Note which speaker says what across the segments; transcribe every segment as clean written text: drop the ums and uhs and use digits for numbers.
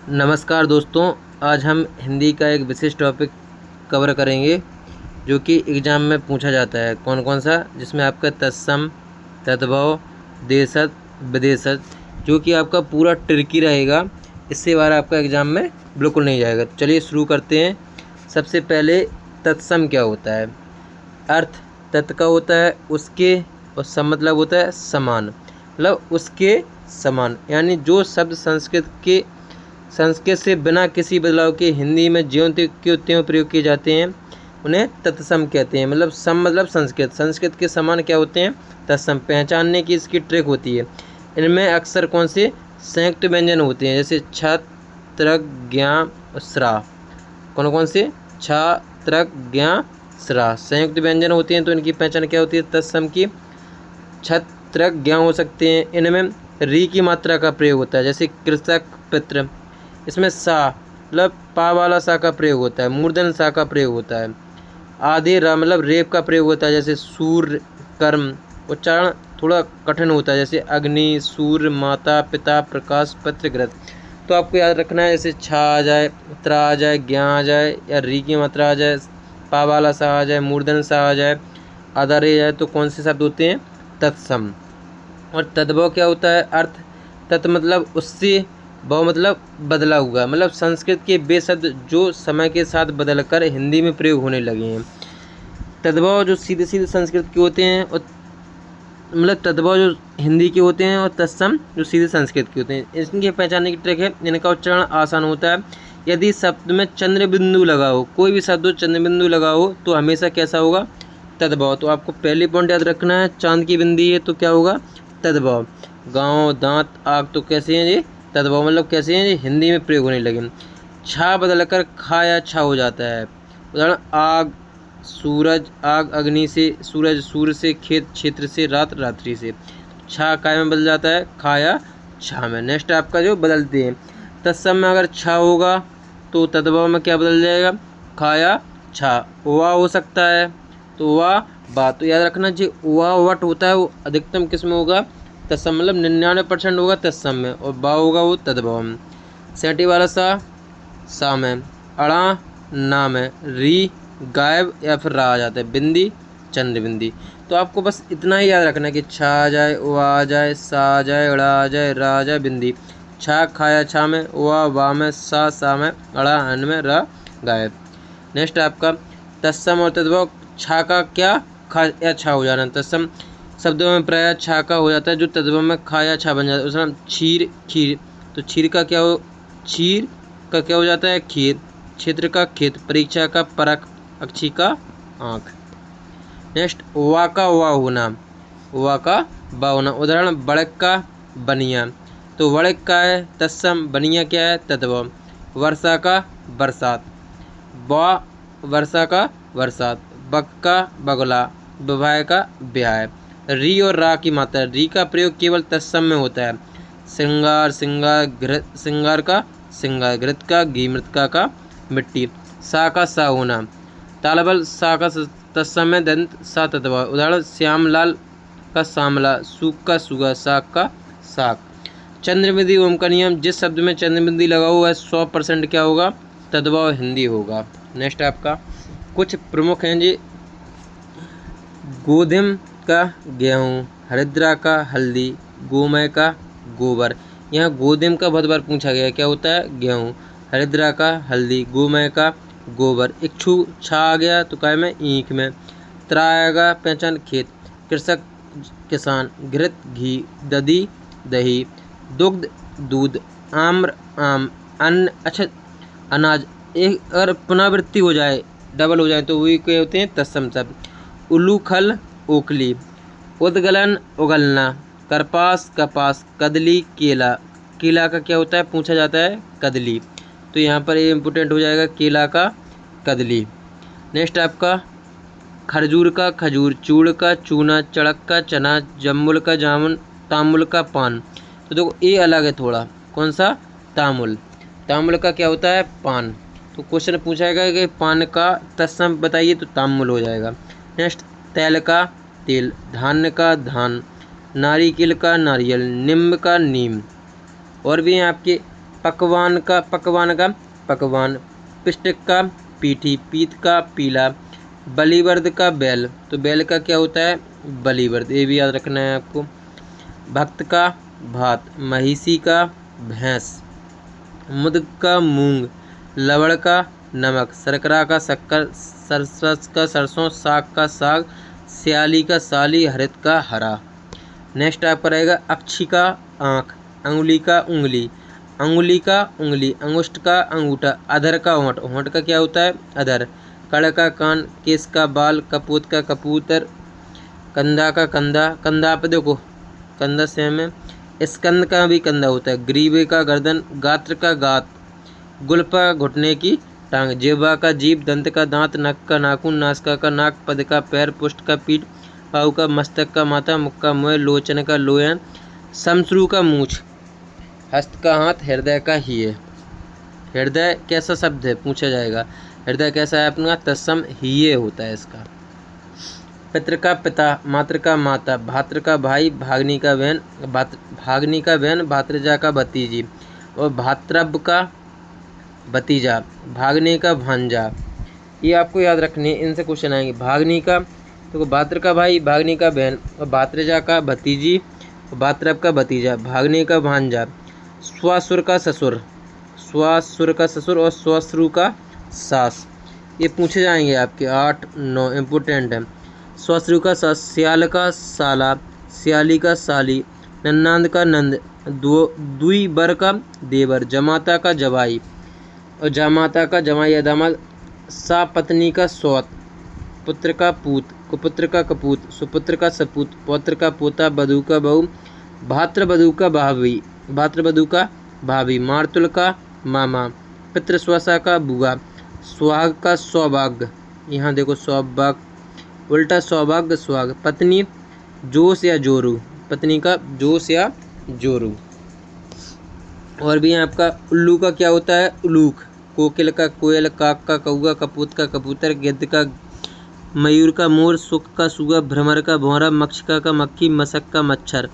Speaker 1: नमस्कार दोस्तों, आज हम हिंदी का एक विशेष टॉपिक कवर करेंगे जो कि एग्ज़ाम में पूछा जाता है। कौन कौन सा? जिसमें आपका तत्सम, तद्भव, देशज, विदेशज, जो कि आपका पूरा ट्रिकी रहेगा। इससे बार आपका एग्ज़ाम में बिल्कुल नहीं जाएगा। तो चलिए शुरू करते हैं। सबसे पहले तत्सम क्या होता है? अर्थ तत् का होता है उसके, और सम मतलब होता है समान, मतलब उसके समान। यानी जो शब्द संस्कृत से बिना किसी बदलाव के हिंदी में ज्यों त्यों प्रयोग किए जाते हैं उन्हें तत्सम कहते हैं। मतलब सम मतलब संस्कृत के समान क्या होते हैं? तत्सम। पहचानने की इसकी ट्रिक होती है। इनमें अक्सर कौन से संयुक्त व्यंजन होते हैं, जैसे छ, त्रक, ज्ञा और स्रा। कौन कौन से? छ, त्रक, ज्ञा, स्रा संयुक्त व्यंजन होते हैं। तो इनकी पहचान क्या होती है? तत्सम की छ, त्रक, ज्ञा हो सकते हैं। इनमें री की मात्रा का प्रयोग होता है, जैसे कृषक, पितृ। इसमें सा मतलब पा वाला सा का प्रयोग होता है, मूर्धन सा का प्रयोग होता है। आधे रा मतलब रेप का प्रयोग होता है, जैसे सूर्य, कर्म। उच्चारण थोड़ा कठिन होता है, जैसे अग्नि, सूर्य, माता, पिता, प्रकाश, पत्र, ग्रत। तो आपको याद रखना है, जैसे छा आ जाए, त्रा आ जाए, ज्ञा आ जाए, या री की मात्रा आ जाए, पा वाला सा आ जाए, मूर्धन सा आ जाए, आधा रे जाए, तो कौन से शब्द होते हैं? तत्सम। और तद्भव क्या होता है? अर्थ तत् मतलब उससे, भव मतलब बदला हुआ। मतलब संस्कृत के वे शब्द जो समय के साथ बदलकर हिंदी में प्रयोग होने लगे हैं। तद्भव जो सीधे सीधे संस्कृत के होते हैं, और मतलब तद्भव जो हिंदी के होते हैं, और तत्सम जो सीधे संस्कृत के होते हैं। इनकी पहचानने की ट्रिक है, इनका उच्चारण आसान होता है। यदि शब्द में चंद्र बिंदु लगा हो, कोई भी शब्द चंद्र बिंदु लगा हो, तो हमेशा कैसा होगा? तद्भव। तो आपको पहली पॉइंट याद रखना है, चांद की बिंदी है तो क्या होगा? तद्भव। गाँव, दांत, आग, तो कैसे हैं ये? तद्भव। मतलब कैसे हैं ये? हिंदी में प्रयोग होने लगे। छा बदलकर खा या छा हो जाता है। उदाहरण आग, सूरज, आग अग्नि से, सूरज सूर्य से, खेत क्षेत्र से, रात रात्रि से। छा काय में बदल जाता है? खा या छा में। नेक्स्ट आपका जो बदलते हैं, तत्सम में अगर छा होगा तो तद्भव में क्या बदल जाएगा? खा या छा। वा हो सकता है तो वा बा। तो याद रखना जी, वा वट होता है वो अधिकतम किस में होगा? तत्सम। मतलब 99% होगा तत्सम में, और बा होगा वो तद्भव में। सेंटी वाला सा में, अड़ा ना में, री गायब या फिर रा आ जाता है, बिंदी चंद्र बिंदी। तो आपको बस इतना ही याद रखना है कि छा आ जाए, वा आ जाए, सा आ जाए, अड़ा आ जाए, रा आ जाए, बिंदी। छा खाया छा में, वा में, सा में, अड़ा अन में, रा गायब। नेक्स्ट आपका तत्सम और तद्भव। छा का क्या? खा या छा हो जाना। तत्सम शब्दों में प्रायः छा का हो जाता है, जो तद्भव में खा या छा बन जाता है। उसमें क्षीर, खीर। तो क्षीर का क्या हो? क्षीर का क्या हो जाता है? खीर। क्षेत्र का खेत, परीक्षा का परख, अक्षी का आँख। नेक्स्ट वा का वा होना, वा का बा होना। उदाहरण बड़क का बनिया। तो वड़क का है तत्सम, बनिया क्या है? तद्भव। वर्षा का बरसात, बा वर्षा का बरसात। बक का बगुला, विवाह का ब्याह। री और रा की मात्रा, री का प्रयोग केवल तत्सम में होता है। श्रृंगार, श्रृंगार, घृत, श्रृंगार का श्रृंगार, घृत का घी, मृतिका का मिट्टी। सा का सा होना, तालबल सा का तत्सम में, दंत सा तद्भव। उदाहरण श्यामलाल का श्यामला, सूख का सुगा, साग का साग। चंद्रबिंदी ओम का नियम, जिस शब्द में चंद्रबिंदी लगा हुआ है 100% क्या होगा? तद्भव हिंदी होगा। नेक्स्ट आपका कुछ प्रमुख हैं जी, गोधूम का गेहूँ, हरिद्रा का हल्दी, गोमय का गोबर। यहाँ गोधूम का बहुत बार पूछा गया है, क्या होता है? गेहूँ। हरिद्रा का हल्दी, गोमय का गोबर। इक्षु छा आ गया तो काय में? ईंख में। त्रा आएगा पहचान खेत, कृषक किसान, घृत घी, दधी दही, दुग्ध दूध, आम्र आम, अन्न अच्छा अनाज। एक अगर पुनरावृत्ति हो जाए, डबल हो जाए, तो वही क्या होते हैं? तत्सम शब्द। उल्लूखल ओखली, उद्गलन उगलना, करपास कपास, कदली केला। केला का क्या होता है? पूछा जाता है कदली। तो यहाँ पर ये इम्पोर्टेंट हो जाएगा, केला का कदली। नेक्स्ट आपका खरजूर का खजूर, चूड़ का चूना, चड़क का चना, जम्मुल का जामुन, तामुल का पान। तो देखो ये अलग है थोड़ा, कौन सा? तामुल। तामुल का क्या होता है? पान। तो क्वेश्चन पूछाएगा कि पान का तत्सम बताइए, तो तामुल हो जाएगा। नेक्स्ट तेल का तेल, धान्य का धान, नारिकेल का नारियल, नीम का नीम। और भी हैं आपके पकवान का पकवान, पिष्टक का पीठी, पीत का पीला, बलिवर्द का बैल, तो बैल का क्या होता है बलिवर्द, ये भी याद रखना है आपको। भक्त का भात, महिषी का भैंस, मुद का मूंग, लवण का नमक, शर्करा का शक्कर, सरसस का सरसों, साग का साग, सियाली का साली, हरित का हरा। नेक्स्ट आपका रहेगा अक्षी का आँख, अंगुली का उंगली, अंगुली का उंगली, अंगुष्ठ का अंगूठा, अधर का होंठ, होंठ का क्या होता है अधर, कड़ का कान, केस का बाल, कपूत का कबूतर, कंधा का कंधा, कंधा पे देखो कंधा सेम है, स्कंद का भी कंधा होता है, ग्रीवे का गर्दन, गात्र का गात, गुल्फा घुटने की टांग, जिह्वा का जीभ, दंत का दांत, नक का नाखून, नासिका का नाक, पद का पैर, पुष्ट का पीठ, पाऊ का मस्तक का माथा, मुख का मुँह, लोचन का लोयन, समश्रु का मूछ, हस्त का हाथ, हृदय का हिये। हृदय कैसा शब्द है पूछा जाएगा, हृदय कैसा है अपना तत्सम हिये होता है इसका। पितृ का पिता, मातृ का माता, भातृ का भाई, भाग्नि का बहन, भाग्नि का बहन, भातृजा का भतीजी और भातृव्य का भतीजा, भाग्ने का भांजा। ये आपको याद रखने, इनसे क्वेश्चन आएंगे। भाग्नि का तो भातृ का भाई, भाग्नि का बहन और भातृजा का भतीजी और भातृव्य का भतीजा, भाग्ने का भांजा, स्वासुर का ससुर, स्वासुर का ससुर और स्वाश्रु का सास। ये पूछे जाएंगे आपके 8-9 इम्पोर्टेंट है। स्वाश्रु का सास, सियाल का साला, सियाली का साली, नन्नांद का नंद, दुईबर का देवर, जमाता का जवाई और जामाता का जमाई या दामाद, सा पत्नी का सौत, पुत्र का पूत, कुपुत्र का कपूत, सुपुत्र का सपूत, पौत्र का पोता, बधू का बहू, भातृबधू का भाभी, भातृबधू का भाभी, मारतुल का मामा, पितृस्वसा का बुआ, सुहाग का सौभाग्य, यहाँ देखो सौभाग्य उल्टा सौभाग्य सुहाग, पत्नी जोश या जोरू, पत्नी का जोश या जोरू। और भी आपका उल्लू का क्या होता है उलूक, कोकिल का कोयल, काक का कौआ, कपूत का कबूतर, गिद्ध का मयूर का मोर, सुख का सुगा, भ्रमर का भौरा, मक्षिका का मक्खी, मशक का मच्छर,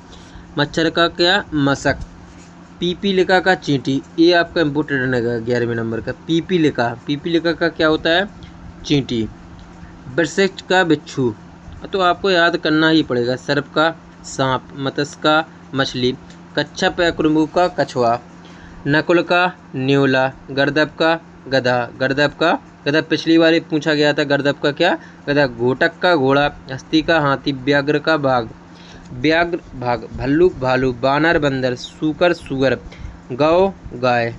Speaker 1: मच्छर का क्या मशक, पीपीलिका का चींटी। ये आपका इम्पोर्टेंट रहेगा 11वें नंबर का। पीपीलिका का क्या होता है चींटी। वृश्चिक का बिच्छू, तो आपको याद करना ही पड़ेगा। सर्प का सांप, मत्स्य का मछली, कच्छप या कुरुंबू का कछुआ, नकुल का न्योला, गर्दभ का गधा, गर्दभ का गधा पिछली बार ही पूछा गया था, गर्दभ का क्या गधा, घोटक का घोड़ा, हस्ती का हाथी, व्याघ्र का बाघ, व्याघ्र भाग, भल्लुक भालू, बानर बंदर, सूकर सुअर, गौ गाय,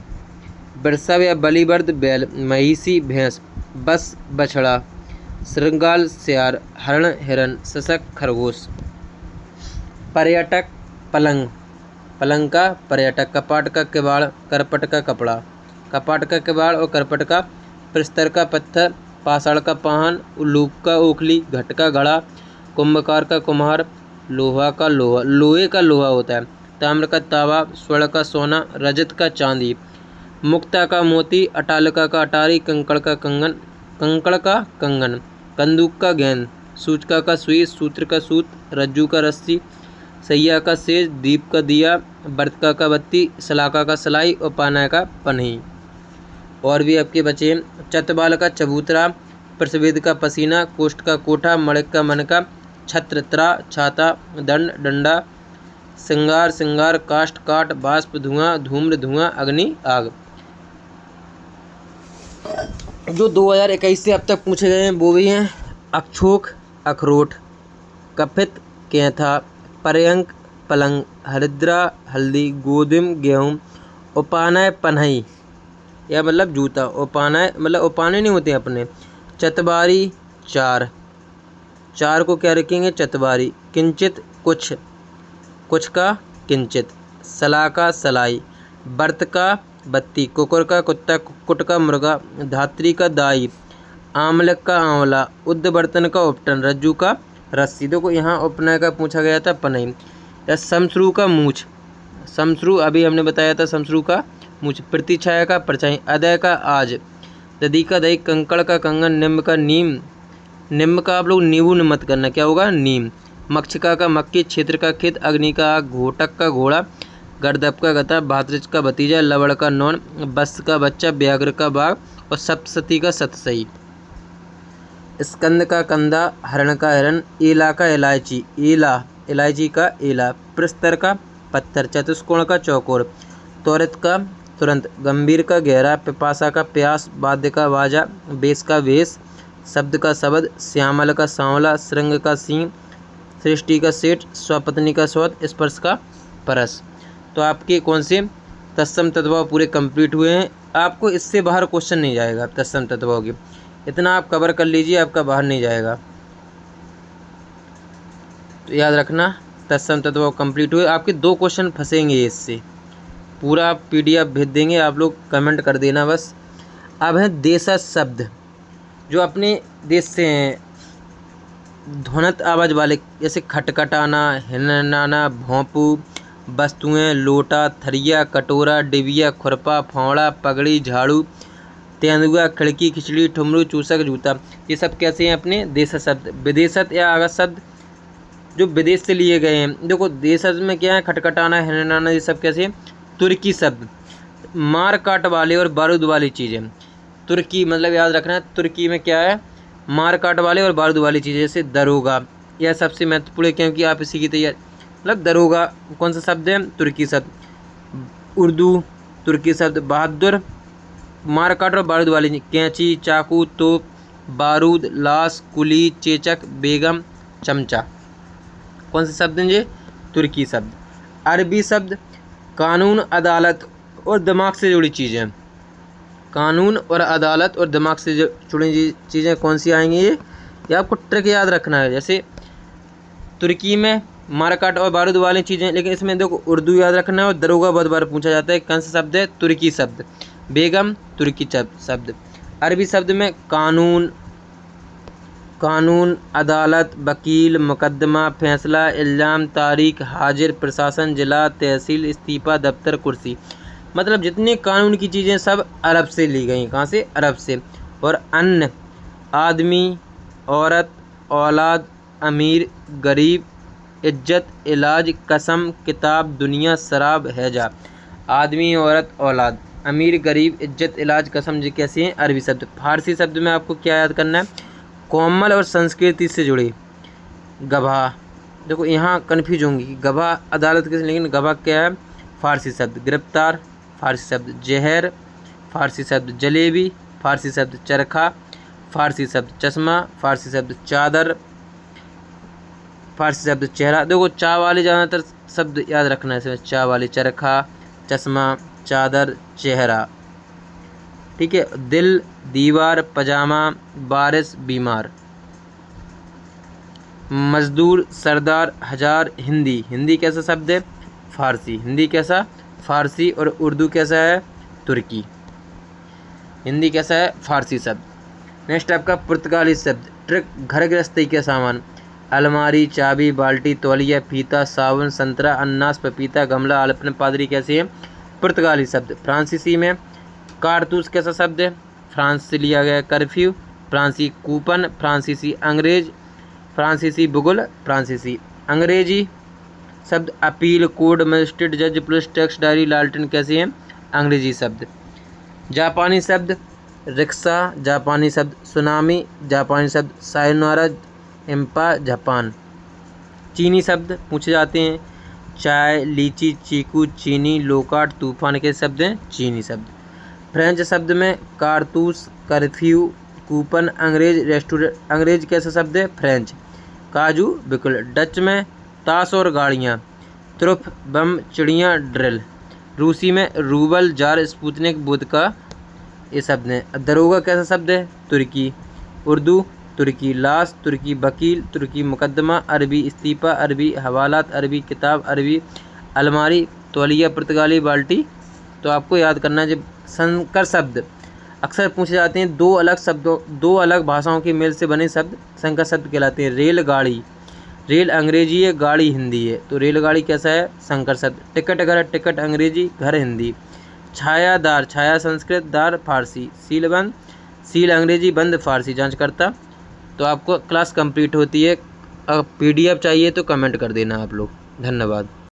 Speaker 1: वृषभ या बलिवर्द बैल, महिषी भैंस, बस बछड़ा, श्रृंगाल सियार, हरण हिरन, शशक खरगोश। पर्यटक पलंग, पलंग का पर्यटक, कपाट का किवाड़, करपट का कपड़ा, कपाट का किवाड़ और करपट का, प्रस्तर का पत्थर, पाषाण का पाहन, उल्लूक का ओखली, घट का घड़ा, कुंभकार का कुम्हार, लोहा का लोहा, लोहे का लोहा होता है, ताम्र का तावा, स्वर्ण का सोना, रजत का चांदी, मुक्ता का मोती, अटालिका का अटारी, कंकड़ का कंगन, कंकड़ का कंगन, कंदूक का गेंद, सूचका का सुई, सूत्र का सूत, रज्जू का रस्सी, सैया का सेज, दीप का दिया, बर्तका का बत्ती, सलाका का सलाई और पाना का पन्ही। और भी आपके बचे चतबाल का चबूतरा, प्रसवेद का पसीना, कोष्ठ का कोठा, मणिक का मनका, छत्र त्रा छाता, दंड डंडा, सिंगार सिंगार, काष्ठ काट, बाष्प धुआं, धूम्र धुआं, अग्नि आग। जो 2021 से अब तक पूछे गए हैं वो भी हैं अक्षोक अखरोट, कफित कैथा, पर्यंक पलंग, हरिद्रा हल्दी, गोदिम गेहूँ, उपानय पन्हई या मतलब जूता, उपानय मतलब उपाने नहीं होते अपने, चतबारी चार, चार को क्या रखेंगे चतबारी, किंचित कुछ, कुछ का किंचित, सला का सलाई, बर्त का बत्ती, कुकुर का कुत्ता, कुक्कुट का मुर्गा, धात्री का दाई, आमलक का आंवला, उद्ध बर्तन का उपटन, रज्जू का रस्सी। देखो यहाँ उपनय का पूछा गया था पनई, या शमश्रु का मूछ, शमश्रु अभी हमने बताया था शमश्रु का मूछ, प्रतिछाया का परछाई, अदय का आज, दधी का दही, कंकड़ का कंगन, निम्ब का नीम, निम्ब का आप लोग नींबू मत करना क्या होगा नीम, मक्षिका का मक्खी, क्षेत्र का खेत, अग्नि का आग, घोटक का घोड़ा, गर्दभ का गधा, भातृज का भतीजा, लवण का नौन, वत्स का बच्चा, व्याघ्र का बाघ और सप्तशती का सतसई। स्कंद का कंधा, हरण का हिरण, एला का इलायची, एला इलायची का एला, प्रस्तर का पत्थर, चतुष्कोण का चौकोर, त्वरित का तुरंत, गंभीर का गहरा, पिपासा का प्यास, वाद्य का बाजा, वेश का वेश, शब्द का शब्द, श्यामल का सांवला, श्रृंग का सींग, सृष्टि का सेठ, स्वपत्नी का स्वत, स्पर्श का परस। तो आपके कौन से तत्सम तद्भव पूरे कंप्लीट हुए हैं। आपको इससे बाहर क्वेश्चन नहीं जाएगा तत्सम तद्भव के, इतना आप कवर कर लीजिए, आपका बाहर नहीं जाएगा। तो याद रखना तत्सम तद्भव कंप्लीट हुए। आपके 2 क्वेश्चन फंसेंगे इससे, पूरा PDF भेज देंगे, आप लोग कमेंट कर देना बस। अब है देशज शब्द जो अपने देश से हैं, ध्वनित आवाज़ वाले, जैसे खटखटाना, हिननाना, भोंपू, वस्तुएं, लोटा, थरिया, कटोरा, डिबिया, खुरपा, फावड़ा, पगड़ी, झाड़ू, तेंदुआ, खिड़की, खिचड़ी, ठुमरू, चूसक, जूता। ये सब कैसे हैं अपने देशज शब्द। विदेशज या आगत शब्द जो विदेश से लिए गए हैं। देखो देशज में क्या है, खटखटाना, हिननाना, ये सब कैसे हैं, तुर्की शब्द। मार काट वाले और बारूद वाली चीज़ें, तुर्की मतलब याद रखना है, तुर्की में क्या है, मार काट वाले और बारूद वाली चीज़ें, जैसे दरोगा। यह सबसे महत्वपूर्ण है क्योंकि आप इसी की तैयारी, मतलब दरोगा कौन सा शब्द है, तुर्की शब्द। उर्दू तुर्की शब्द। बहादुर मार काट और बारूद वाली, कैंची, चाकू, तोप, बारूद, लाश, कुली, चेचक, बेगम, चमचा। कौन से शब्द हैं ये, तुर्की शब्द। अरबी शब्द कानून, अदालत और दिमाग से जुड़ी चीज़ें। कानून और अदालत और दिमाग से जुड़ी चीज़ें कौन सी आएंगी, ये आपको ट्रिक याद रखना है। जैसे तुर्की में मारकाट और बारूद वाली चीज़ें, लेकिन इसमें देखो उर्दू याद रखना है और दरोगा बहुत बार पूछा जाता है। कौन सा शब्द है, तुर्की शब्द। बेगम तुर्की शब्द। अरबी शब्द में कानून, अदालत, वकील, मुकदमा, फैसला, इल्ज़ाम, तारीख, हाजिर, प्रशासन, जिला, तहसील, इस्तीफ़ा, दफ्तर, कुर्सी। मतलब जितनी कानून की चीज़ें सब अरब से ली गई। कहाँ से, अरब से। और अन्य आदमी, औरत, औलाद, अमीर, गरीब, इज्जत, इलाज, कसम, किताब, दुनिया, शराब, हैजा। आदमी, औरत, औलाद, अमीर, गरीब, इज्जत, इलाज, कसम, जी कैसे हैं, अरबी शब्द। फारसी शब्द में आपको क्या याद करना है, कोमल और संस्कृति से जुड़े। गवाह, देखो यहाँ कन्फ्यूज होंगी कि गवाह अदालत के, लेकिन गवाह क्या है, फारसी शब्द। गिरफ्तार फारसी शब्द। जहर फारसी शब्द। जलेबी फारसी शब्द। चरखा फारसी शब्द। चश्मा फारसी शब्द। चादर फारसी शब्द। चेहरा, देखो चा वाले ज़्यादातर शब्द याद रखना है इसमें, चा वाले। चरखा, चश्मा, चादर, चेहरा। ठीक है। दिल, दीवार, पजामा, बारिश, बीमार। मजदूर, सरदार, हजार। हिंदी कैसा शब्द है, फारसी। हिंदी कैसा, फारसी। और उर्दू कैसा है, तुर्की। हिंदी कैसा है, फारसी शब्द। नेक्स्ट आपका पुर्तगाली शब्द। ट्रिक, घर गृहस्थी के सामान। अलमारी, चाबी, बाल्टी, तौलिया, फीता, साबुन, संतरा, अनानास, पपीता, गमला, आलपन, पादरी कैसे है, पुर्तगाली शब्द। फ्रांसीसी में कारतूस कैसा शब्द है, फ्रांस से लिया गया। कर्फ्यू फ्रांसी। कूपन फ्रांसीसी। अंग्रेज फ्रांसीसी। बुगुल फ्रांसीसी। अंग्रेजी शब्द। अपील, कोड, मजिस्ट्रेट, जज, पुलिस, टैक्स, डायरी, लालटेन कैसे हैं, अंग्रेजी शब्द। जापानी शब्द। रिक्शा जापानी शब्द। सुनामी जापानी शब्द। सायोनारा इम्पा जापान। चीनी शब्द पूछे जाते हैं। चाय, लीची, चीकू, चीनी, लोकाट, तूफान के शब्द हैं, चीनी शब्द। फ्रेंच शब्द में कारतूस, कर्फ्यू, कूपन, अंग्रेज, रेस्टोरेंट। अंग्रेज कैसा शब्द है, फ्रेंच। काजू, बिकुल। डच में ताश और गाड़ियाँ। त्रुफ, बम, चिड़ियाँ, ड्रिल। रूसी में रूबल, जार, स्पुतनिक, वोदका, ये शब्द हैं। दरोगा कैसा शब्द है, तुर्की। उर्दू तुर्की। लाश तुर्की। वकील तुर्की। मुकदमा अरबी। इस्तीफ़ा अरबी। हवालात अरबी। किताब अरबी। अलमारी, तौलिया पुर्तगाली, बाल्टी। तो आपको याद करना है जब संकर शब्द अक्सर पूछे जाते हैं, दो अलग भाषाओं के मेल से बने शब्द संकर शब्द कहलाते हैं। रेलगाड़ी, रेल अंग्रेजी है, गाड़ी हिंदी है, तो रेलगाड़ी कैसा है, संकर शब्द। टिकट घर, टिकट अंग्रेजी, घर हिंदी। छायादार, छाया संस्कृत, दार फारसी। सीलबंद, सील अंग्रेजी, बंद फारसी। जांच करता। तो आपको क्लास कंप्लीट होती है। अगर PDF चाहिए तो कमेंट कर देना आप लोग। धन्यवाद।